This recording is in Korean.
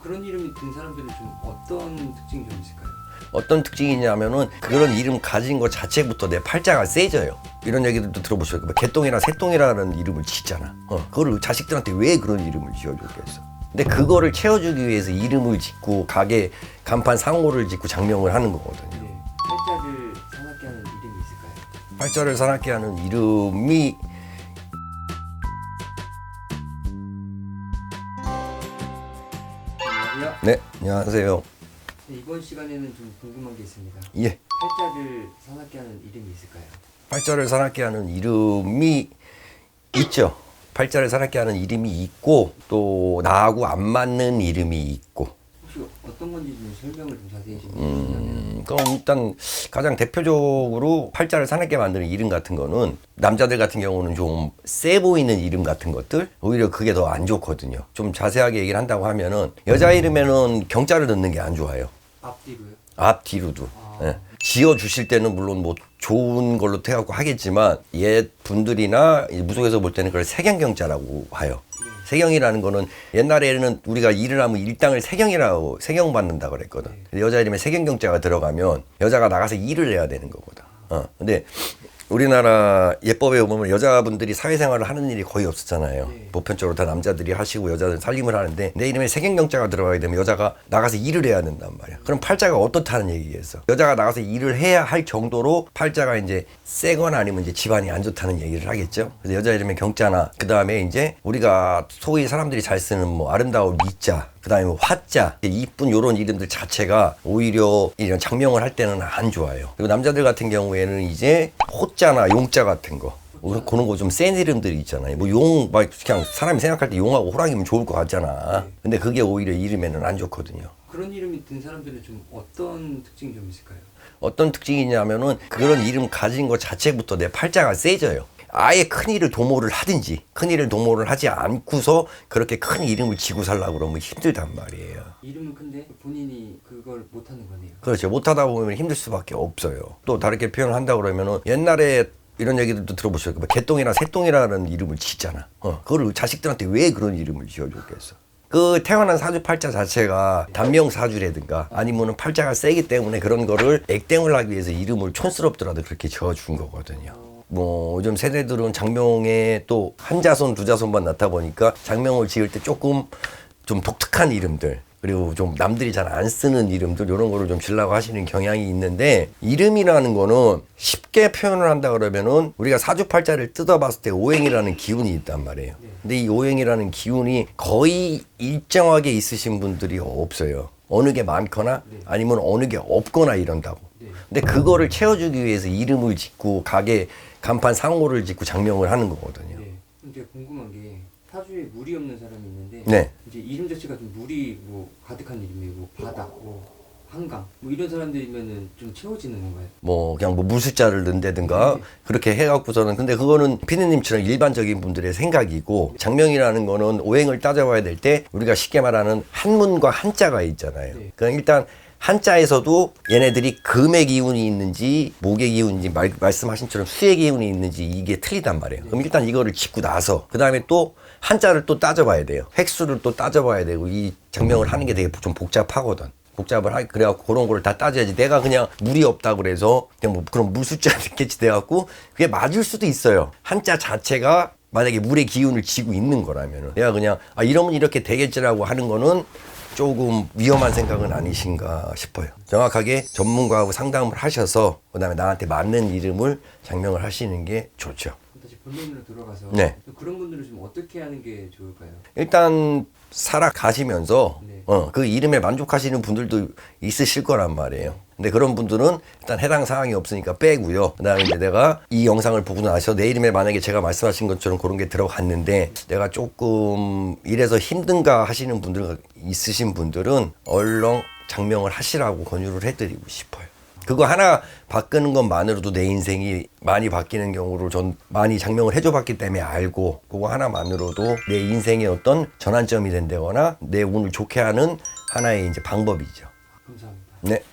그런 이름이 든 사람들은 좀 어떤 특징이 좀 있을까요? 어떤 특징이냐면은 그런 이름 가진 것 자체부터 내 팔자가 세져요. 이런 얘기들도 들어보셨을 거예요. 개똥이나 새똥이라는 이름을 짓잖아. 그거를 자식들한테 왜 그런 이름을 지어줬겠어? 근데 그거를 채워주기 위해서 이름을 짓고 가게 간판 상호를 짓고 장명을 하는 거거든요. 네. 팔자를 사납게 하는 이름이 있을까요? 팔자를 사납게 하는 이름이 안녕하세요. 네, 안녕하세요. 네, 이번 시간에는 좀 궁금한 게 있습니다. 예, 팔자를 사납게 하는 이름이 있을까요? 팔자를 사납게 하는 이름이 있죠. 팔자를 사납게 하는 이름이 있고 또 나하고 안 맞는 이름이 있고. 혹시 어떤 건지 좀 설명을 좀 자세히 해주시면. 그럼 일단 가장 대표적으로 팔자를 사납게 만드는 이름 같은 거는 남자들 같은 경우는 좀 세 보이는 이름 같은 것들 오히려 그게 더 안 좋거든요. 좀 자세하게 얘기를 한다고 하면은 여자 이름에는 경자를 넣는 게 안 좋아요. 앞뒤로요? 앞뒤로도. 예. 지어 주실 때는 물론 뭐 좋은 걸로 태갖고 하겠지만 옛 분들이나 무속에서 볼 때는 그걸 세경경자라고 해요. 세경이라는 거는 옛날에는 우리가 일을 하면 일당을 세경이라고 세경 받는다 그랬거든. 여자 이름에 세경경자가 들어가면 여자가 나가서 일을 해야 되는 거거든. 근데 우리나라 예법에 보면 여자분들이 사회생활을 하는 일이 거의 없었잖아요. 보편적으로 다 남자들이 하시고 여자들은 살림을 하는데 내 이름에 세경경자가 들어가게 되면 여자가 나가서 일을 해야 된단 말이야. 그럼 팔자가 어떻다는 얘기겠어. 여자가 나가서 일을 해야 할 정도로 팔자가 이제 세거나 아니면 이제 집안이 안 좋다는 얘기를 하겠죠. 그래서 여자 이름에 경자나 그 다음에 이제 우리가 소위 사람들이 잘 쓰는 뭐 아름다운 미자 그 다음에 뭐 화자, 이쁜 요런 이름들 자체가 오히려 이런 장명을 할 때는 안 좋아요. 그리고 남자들 같은 경우에는 이제 호자나 용자 같은 거 그런 거 좀 센 이름들이 있잖아요. 뭐 용, 막 그냥 사람이 생각할 때 용하고 호랑이면 좋을 것 같잖아. 근데 그게 오히려 이름에는 안 좋거든요. 그런 이름이 든 사람들은 좀 어떤 특징이 좀 있을까요? 어떤 특징이냐면은 그런 이름 가진 것 자체부터 내 팔자가 세져요. 아예 큰일을 도모를 하든지 큰일을 도모를 하지 않고서 그렇게 큰 이름을 지고 살려고 그러면 힘들단 말이에요. 이름은 큰데 본인이 그걸 못하는 거네요. 그렇죠. 못하다 보면 힘들 수밖에 없어요. 또 다르게 표현을 한다 그러면은 옛날에 이런 얘기들도 들어보셨을 거예요. 개똥이나 새똥이라는 이름을 짓잖아. 그거를 자식들한테 왜 그런 이름을 지어줬겠어? 그 태어난 사주팔자 자체가 단명사주라든가 아니면은 팔자가 세기 때문에 그런 거를 액땜을 하기 위해서 이름을 촌스럽더라도 그렇게 지어준 거거든요. 뭐 요즘 세대들은 장명에 또 한 자손 두 자손만 낳다 보니까 장명을 지을 때 조금 좀 독특한 이름들 그리고 좀 남들이 잘 안 쓰는 이름들 이런 거를 좀 지으려고 하시는 경향이 있는데 이름이라는 거는 쉽게 표현을 한다 그러면은 우리가 사주팔자를 뜯어봤을 때 오행이라는 기운이 있단 말이에요. 근데 이 오행이라는 기운이 거의 일정하게 있으신 분들이 없어요. 어느 게 많거나 아니면 어느 게 없거나 이런다고. 근데 그거를 채워주기 위해서 이름을 짓고 가게 간판 상호를 짓고 장명을 하는 거거든요. 네. 근데 궁금한 게 사주에 물이 없는 사람이 있는데 네. 이제 이름 자체가 좀 물이 뭐 가득한 이름이에요. 뭐 바다, 뭐 한강, 뭐 이런 사람들이면은 좀 채워지는 건가요? 뭐 그냥 뭐 물숫자를 넣는다든가 그렇게 해갖고서는 근데 그거는 피디님처럼 일반적인 분들의 생각이고 장명이라는 거는 오행을 따져봐야 될 때 우리가 쉽게 말하는 한문과 한자가 있잖아요. 그럼 일단 한자에서도 얘네들이 금의 기운이 있는지 목의 기운인지 말씀하신 처럼 수의 기운이 있는지 이게 틀리단 말이에요. 그럼 일단 이거를 짚고 나서 그 다음에 또 한자를 또 따져봐야 돼요. 획수를 또 따져봐야 되고 이 장명을 하는 게 되게 좀 복잡하거든. 복잡을 하기 그래갖고 그런 거를 다 따져야지. 내가 그냥 물이 없다 그래서 그냥 뭐 그런 물숫자 넣겠지 돼갖고 그게 맞을 수도 있어요. 한자 자체가 만약에 물의 기운을 지고 있는 거라면은 내가 그냥 이러면 이렇게 되겠지라고 하는 거는 조금 위험한 생각은 아니신가 싶어요. 정확하게 전문가하고 상담을 하셔서 그다음에 나한테 맞는 이름을 장명을 하시는 게 좋죠. 다시 본론으로 들어가서 네. 그런 분들은 좀 어떻게 하는 게 좋을까요? 일단 살아가시면서 네. 그 이름에 만족하시는 분들도 있으실 거란 말이에요. 근데 그런 분들은 일단 해당 사항이 없으니까 빼고요. 그다음에 이제 내가 이 영상을 보고 나서 내 이름에 만약에 제가 말씀하신 것처럼 그런 게 들어갔는데 내가 조금 이래서 힘든가 하시는 분들 있으신 분들은 얼렁 장명을 하시라고 권유를 해드리고 싶어요. 그거 하나 바꾸는 것만으로도 내 인생이 많이 바뀌는 경우를 전 많이 장명을 해줘봤기 때문에 알고 그거 하나만으로도 내 인생의 어떤 전환점이 된다거나 내 운을 좋게 하는 하나의 이제 방법이죠. 감사합니다. 네.